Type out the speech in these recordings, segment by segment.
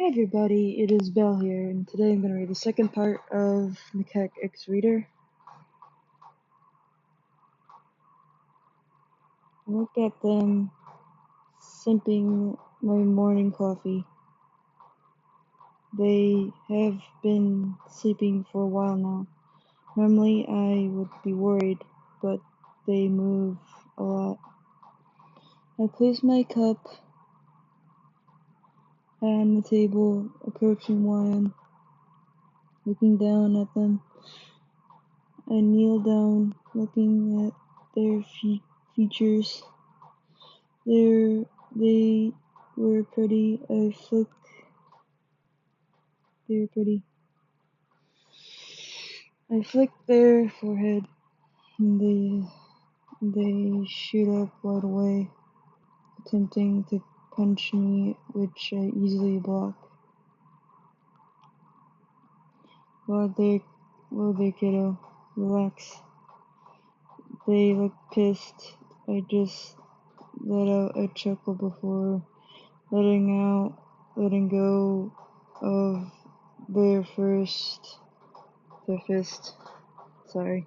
everybody, it is Belle here, and today I'm going to read the second part of Macaque X Reader. Look at them sipping my morning coffee. They have been sleeping for a while now. Normally I would be worried, but they move a lot. I place my cup on the table, approaching one, looking down at them. I kneel down, looking at their features. They were pretty. They were pretty. I flicked their forehead, and they shoot up right away, attempting to punch me, which I easily block. Well, there, kiddo. Relax. They look pissed. I just let out a chuckle before letting go of their fist. Sorry.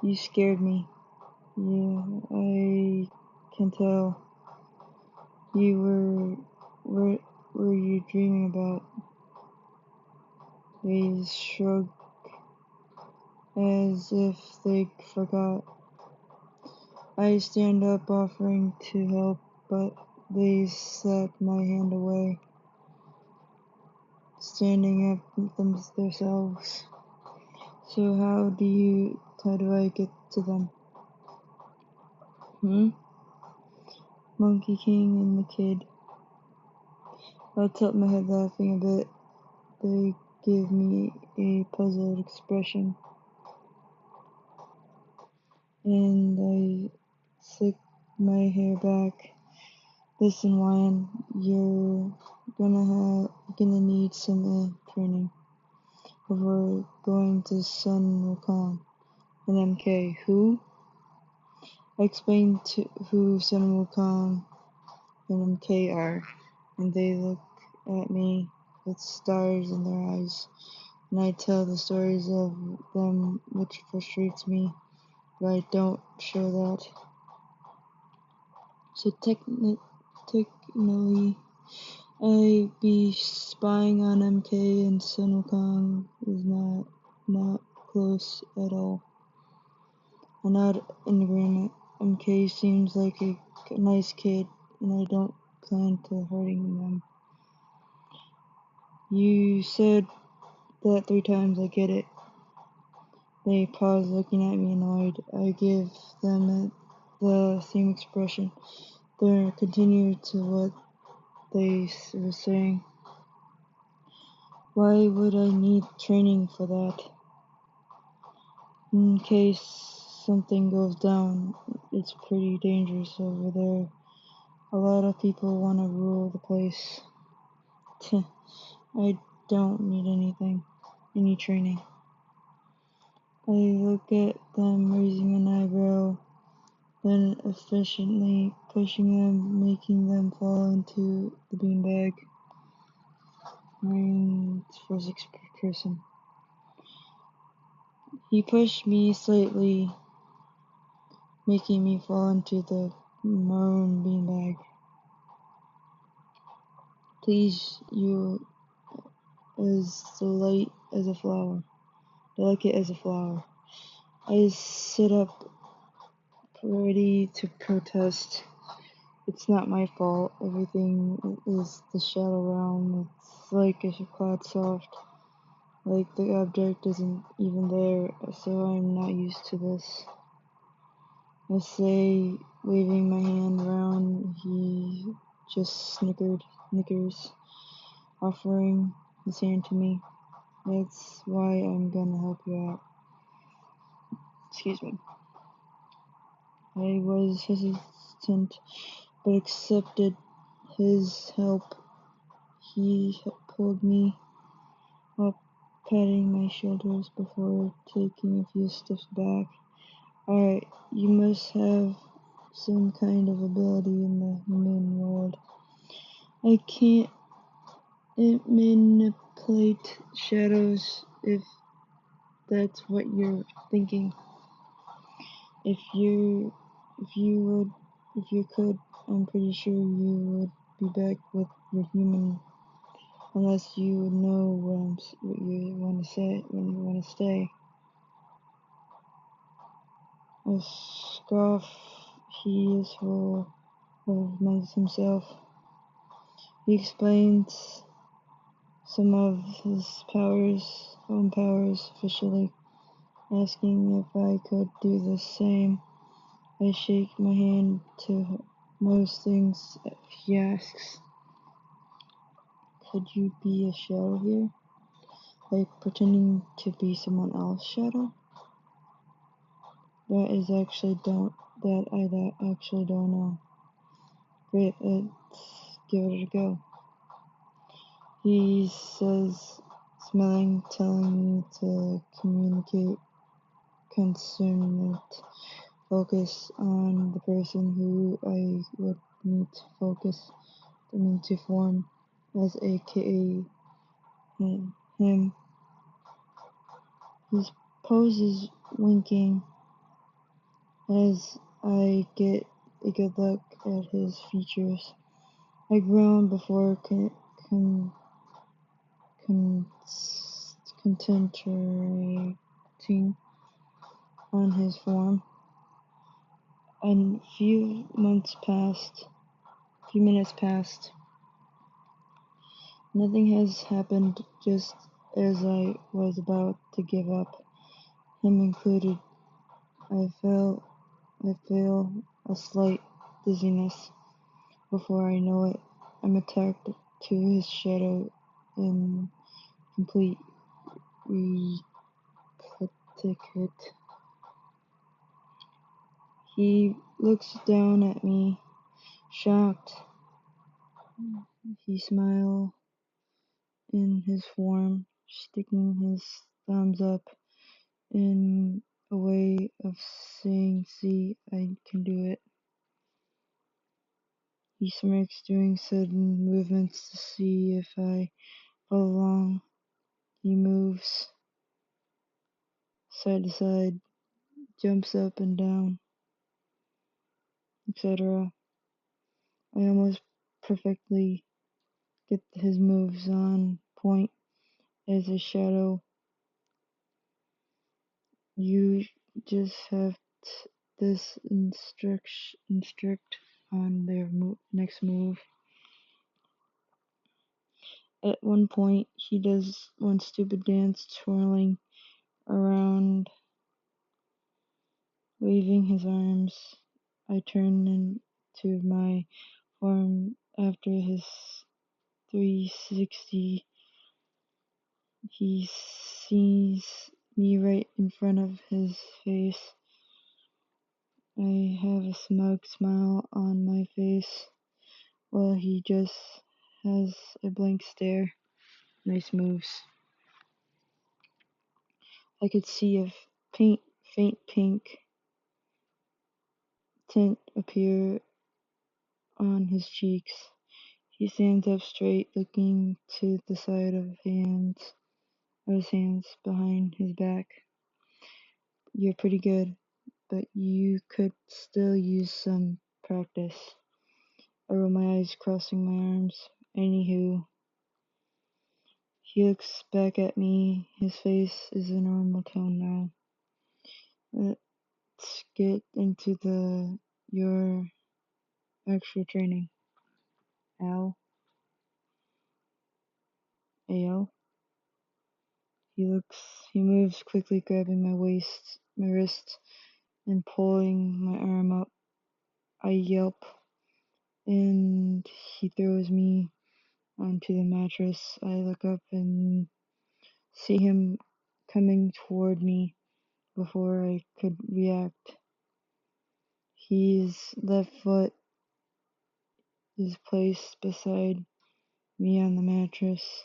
You scared me. Yeah, I can tell. What were you dreaming about? They shrugged as if they forgot. I stand up offering to help, but they slapped my hand away, standing up themselves. So how do I get to them? Monkey King and the kid. I tilt my head, laughing a bit. They give me a puzzled expression, and I slick my hair back. Listen, Lion, you're gonna need some training before going to Sun Wukong and MK. Who? I explained who Sun Wukong and MK are, and they look at me with stars in their eyes, and I tell the stories of them, which frustrates me, but I don't show that. So technically, I be spying on MK, and Sun Wukong is not close at all. I'm not in agreement. MK seems like a nice kid, and I don't plan to hurting them. You said that 3 times, I get it. They pause, looking at me annoyed. I give them the same expression. They continue to what they were saying. Why would I need training for that? In case something goes down, it's pretty dangerous over there. A lot of people want to rule the place. I don't need any training. I look at them, raising an eyebrow, then efficiently pushing them, making them fall into the beanbag. Ryan's first person. He pushed me slightly, making me fall into the maroon beanbag. Please, you as delicate as a flower. I sit up, ready to protest. It's not my fault. Everything is the shadow realm. It's like a cloud soft. Like the object isn't even there, so I'm not used to this. I say, waving my hand around. He just snickers, offering his hand to me. That's why I'm gonna help you out. Excuse me. I was hesitant, but accepted his help. He pulled me up, patting my shoulders before taking a few steps back. Alright, you must have some kind of ability in the human world. I can't It manipulate shadows if that's what you're thinking. If you could, I'm pretty sure you would be back with your human, unless you know what you want to say when you want to stay. A scoff, he is full of himself. He explains some of his own powers officially, asking if I could do the same. I shake my hand to most things he asks. Could you be a shadow here? Like pretending to be someone else's shadow? I actually don't know. Great, let's give it a go. He says, smiling, telling me to communicate, concerned, focus on the person who I would need to form as aka him. His pose is winking as I get a good look at his features. I groan before concentrating on his form. A few minutes passed. Nothing has happened, just as I was about to give up, him included. I feel a slight dizziness. Before I know it, I'm attacked to his shadow in complete replicate. He looks down at me, shocked. He smiles in his form, sticking his thumbs up in a way of saying, see, I can do it. He smirks, doing sudden movements to see if I follow along. He moves side to side, jumps up and down, etc. I almost perfectly get his moves on point as a shadow. You just have this instruct on their next move. At one point, he does one stupid dance, twirling around, waving his arms. I turn into my form after his 360. He sees me right in front of his face. I have a smug smile on my face while he just has a blank stare. Nice moves. I could see a faint pink tint appear on his cheeks. He stands up straight, looking to the side of his hands behind his back. You're pretty good, but you could still use some practice. I roll my eyes, crossing my arms. Anywho, he looks back at me. His face is a normal tone now. Let's get into your actual training. Al. Al. He moves quickly, grabbing my wrist, and pulling my arm up. I yelp, and he throws me onto the mattress. I look up and see him coming toward me before I could react. His left foot is placed beside me on the mattress,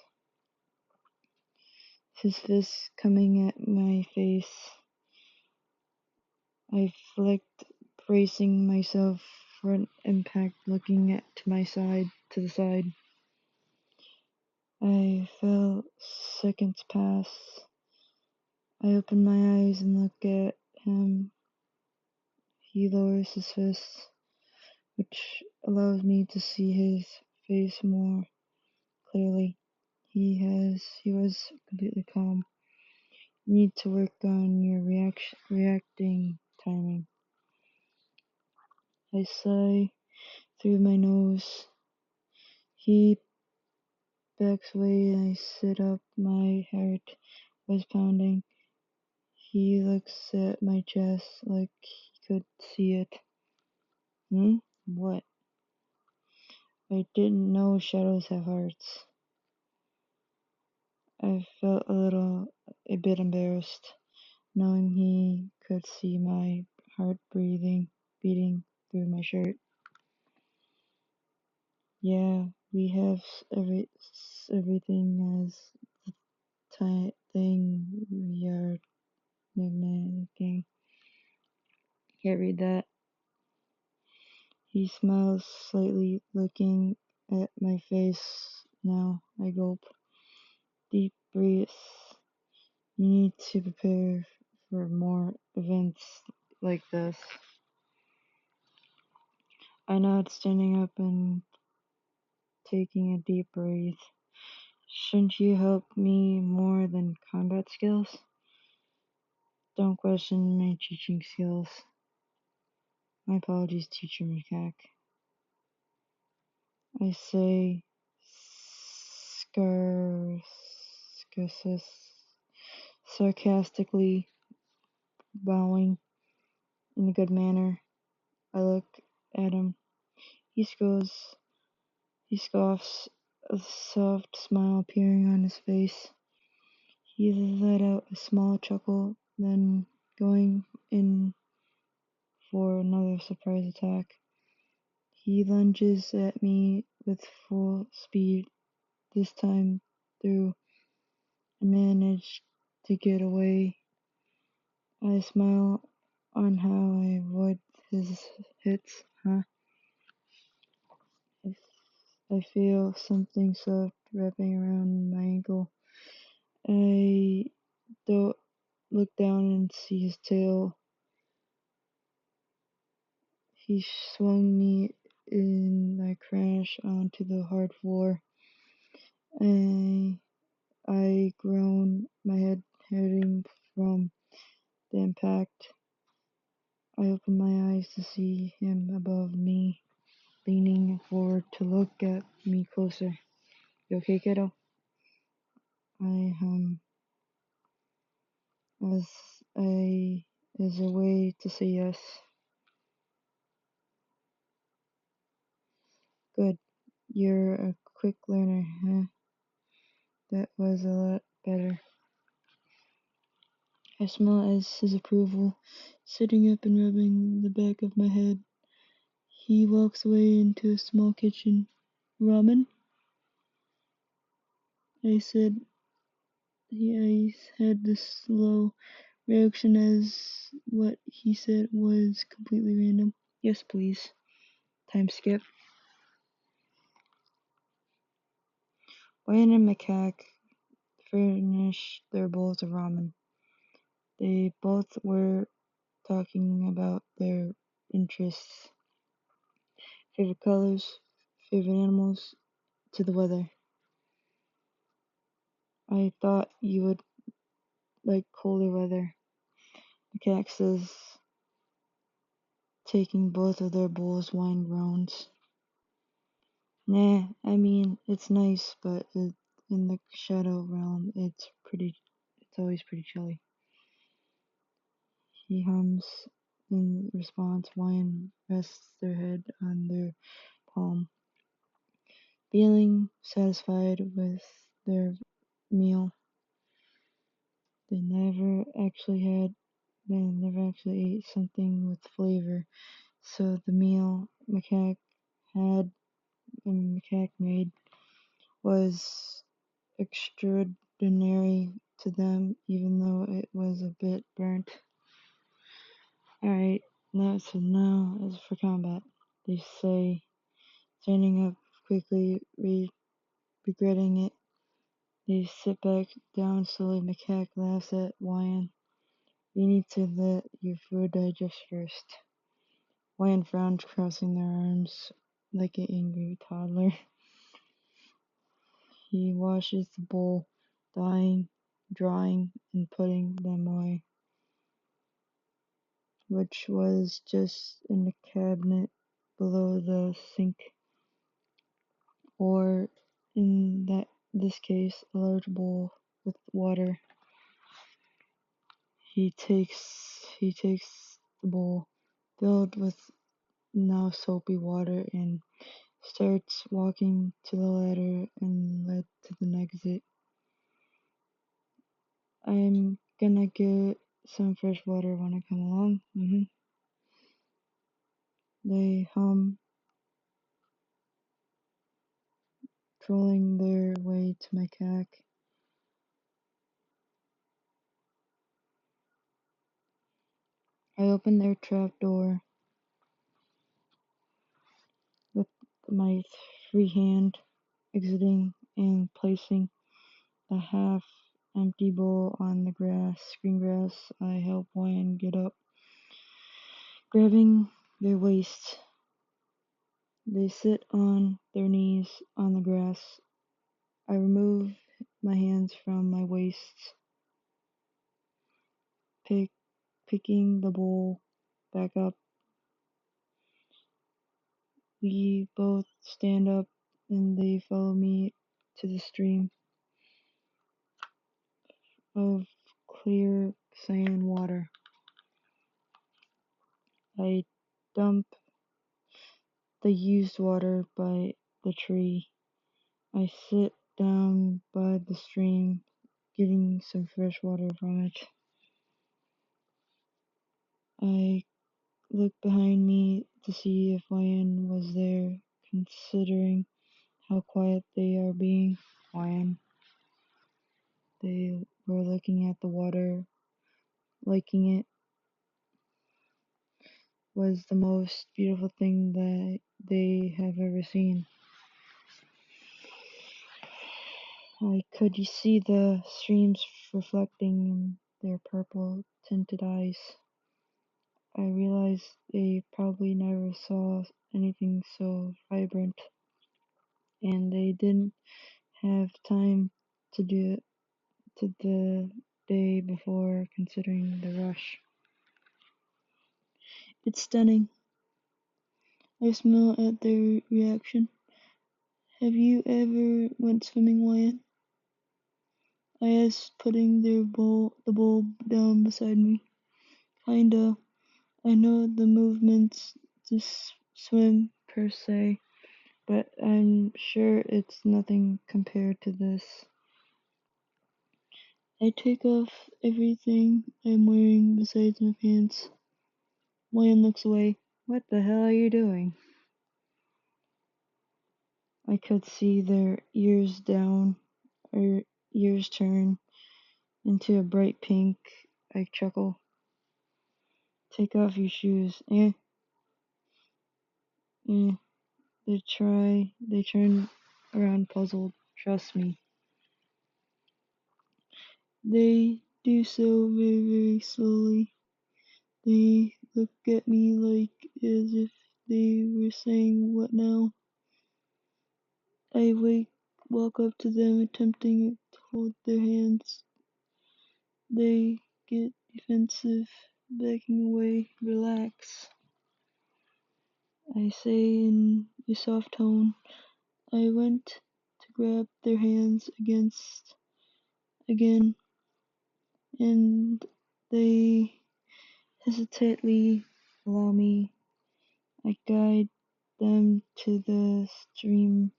his fist coming at my face. I flicked, bracing myself for an impact, looking to the side. I felt seconds pass. I open my eyes and look at him. He lowers his fist, which allows me to see his face more clearly. He was completely calm. You need to work on your reacting timing. I sigh through my nose. He backs away and I sit up. My heart was pounding. He looks at my chest like he could see it. What? I didn't know shadows have hearts. I felt a bit embarrassed, knowing he could see my heart beating through my shirt. Yeah, we have everything as thing we are mimicking. Can't read that. He smiles slightly, looking at my face now. I gulp. Deep breaths. You need to prepare for more events like this. I nod, standing up and taking a deep breath. Shouldn't you help me more than combat skills? Don't question my teaching skills. My apologies, Teacher Macaque. I say sarcastically, bowing in a good manner. I look at him. He he scoffs, a soft smile appearing on his face. He let out a small chuckle, then going in for another surprise attack. He lunges at me with full speed. This time through, I manage to get away. I smile on how I avoid his hits. I feel something soft wrapping around my ankle. I don't look down and see his tail. He swung me and I crash onto the hard floor. I, I groan, my head hurting from the impact. I open my eyes to see him above me, leaning forward to look at me closer. You okay, kiddo? I as as a way to say yes. Good. You're a quick learner, huh? That was a lot better. I smile as his approval, sitting up and rubbing the back of my head. He walks away into a small kitchen. Ramen? I said. I had this slow reaction as what he said was completely random. Yes, please. Time skip. Wayne and macaque finished their bowls of ramen. They both were talking about their interests, favorite colors, favorite animals, to the weather. I thought you would like colder weather, macaque says, taking both of their bowls wine rounds. Nah, I mean, it's nice, but in the shadow realm, it's always pretty chilly. He hums in response. Wine rests their head on their palm, feeling satisfied with their meal. They never they never actually ate something with flavor, so the meal had macaque made was extraordinary to them, even though it was a bit burnt. Alright, now as for combat. They say, standing up quickly, regretting it. They sit back down slowly. Macaque laughs at Wyan. You need to let your food digest first. Wyan frowns, crossing their arms like an angry toddler. He washes the bowl, drying, and putting them away, which was just in the cabinet below the sink, or in this case, a large bowl with water. He takes the bowl filled with now soapy water and starts walking to the ladder and led to the exit. I'm gonna get some fresh water when I come along. They hum, trolling their way to macaque. I open their trap door with my free hand, exiting and placing the half-empty bowl on the green grass. I help Wyan get up, grabbing their waist. They sit on their knees on the grass. I remove my hands from my waist, picking the bowl back up. We both stand up and they follow me to the stream of clear cyan water. I dump the used water by the tree. I sit down by the stream, getting some fresh water from it. I look behind me to see if Wyan was there, considering how quiet they are being. Wyan. They were looking at the water, liking it. Was the most beautiful thing that they have ever seen. I could see the streams reflecting in their purple tinted eyes. I realized they probably never saw anything so vibrant, and they didn't have time to do it to the day before, considering the rush. It's stunning. I smile at their reaction. Have you ever went swimming, Wyan? I asked, putting the bowl down beside me. Kinda. I know the movements to swim per se, but I'm sure it's nothing compared to this. I take off everything I'm wearing besides my pants. Wyan looks away. What the hell are you doing? I could see their ears turn into a bright pink. I chuckle. Take off your shoes. Eh. They turn around puzzled. Trust me. They do so very, very slowly. They look at me like as if they were saying, "What now?" I walk up to them, attempting to hold their hands. They get defensive, backing away. Relax, I say in a soft tone. I went to grab their hands again, and they hesitantly allow me. I guide them to the stream,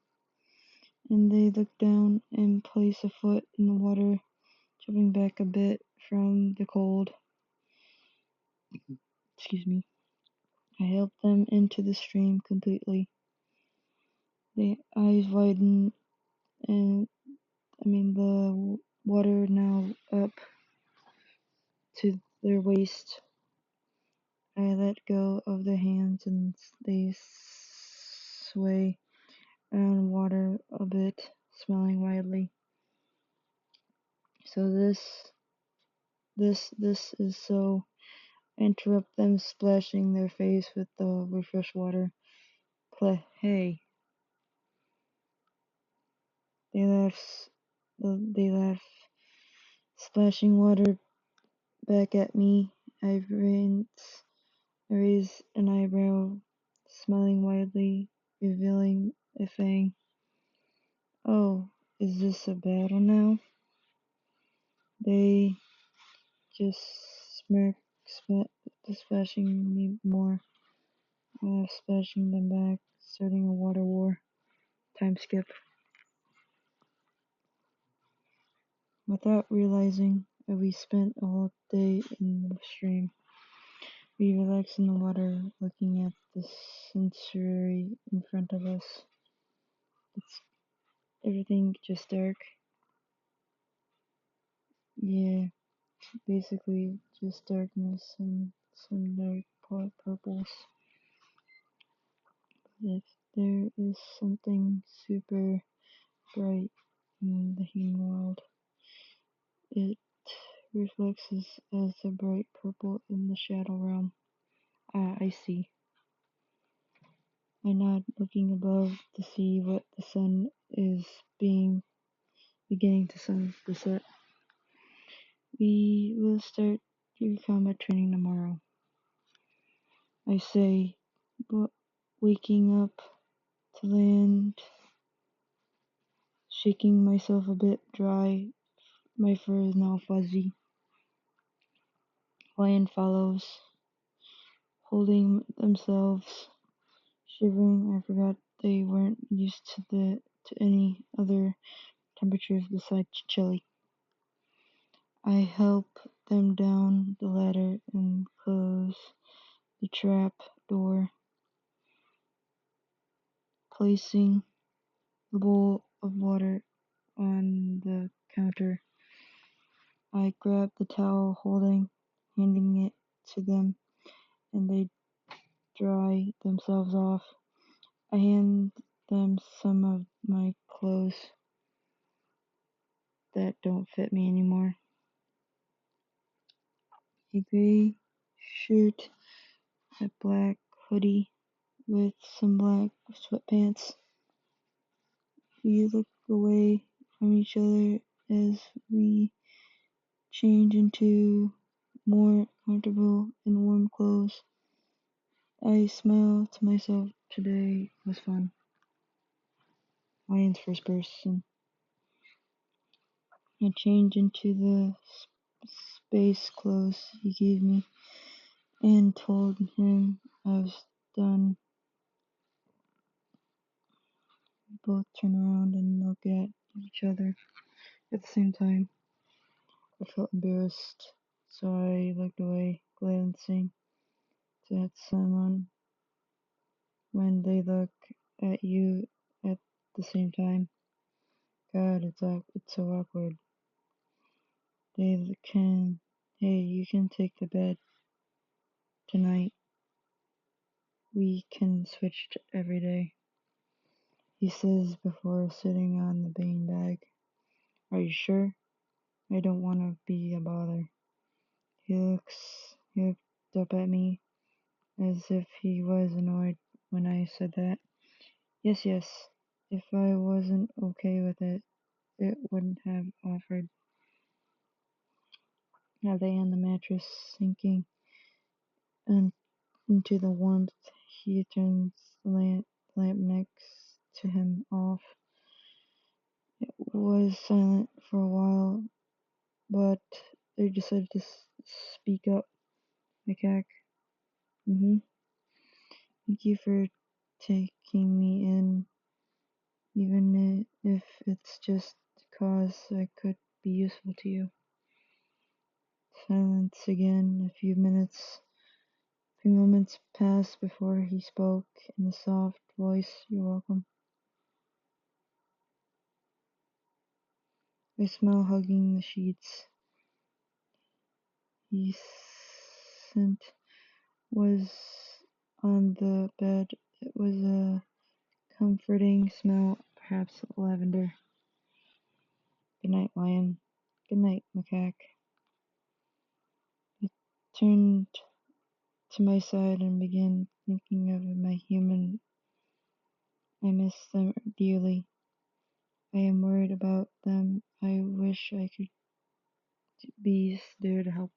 and they look down and place a foot in the water, jumping back a bit from the cold. Excuse me. I help them into the stream completely. The eyes widen, and the water now up to their waist. I let go of their hands and they sway around water a bit, smiling widely. So this is so. Interrupt them, splashing their face with the refresh water. Hey, they laugh. They laugh, splashing water back at me. I raise an eyebrow, smiling widely, revealing a fang. Oh, is this a battle now? They just smirk, splashing me more. I laugh, splashing them back, starting a water war. Time skip. Without realizing, we spent a whole day in the stream. We relaxed in the water, looking at the sanctuary in front of us. It's everything just dark. Yeah, basically just darkness and some dark purples. But if there is something super bright in the human world, it reflects as a bright purple in the shadow realm. Ah, I see. I nod, looking above to see what the sun is beginning to set. We will start your combat training tomorrow. I say, but waking up to land, shaking myself a bit dry. My fur is now fuzzy. Lion follows, holding themselves, shivering. I forgot they weren't used to any other temperatures besides chilly. I help them down the ladder and close the trap door, placing the bowl of water on the counter. I grab the towel, handing it to them, and they dry themselves off. I hand them some of my clothes that don't fit me anymore. A gray shirt, a black hoodie with some black sweatpants. We look away from each other as we change into more comfortable and warm clothes. I smile to myself. Today was fun. Lion's first person. I change into the space clothes he gave me and told him I was done. We both turn around and look at each other at the same time. I felt embarrassed, so I looked away, glancing at someone when they look at you at the same time. God, it's so awkward. They can, hey, you can take the bed tonight. We can switch every day, he says before sitting on the beanbag. Are you sure? I don't want to be a bother. He looked up at me as if he was annoyed when I said that. Yes. If I wasn't okay with it, it wouldn't have offered. I lay on the mattress, sinking into the warmth. He turns the lamp next to him off. It was silent for a while, but they decided to speak up. Macaque. Mm-hmm. Thank you for taking me in, even if it's just cause I could be useful to you. Silence again. A few moments passed before he spoke in a soft voice. You're welcome. I smell, hugging the sheets. He scent was on the bed. It was a comforting smell, perhaps lavender. Good night, Lion. Good night, macaque. I turned to my side and began thinking of my human. I miss them dearly. I am worried about them. I wish I could be there to help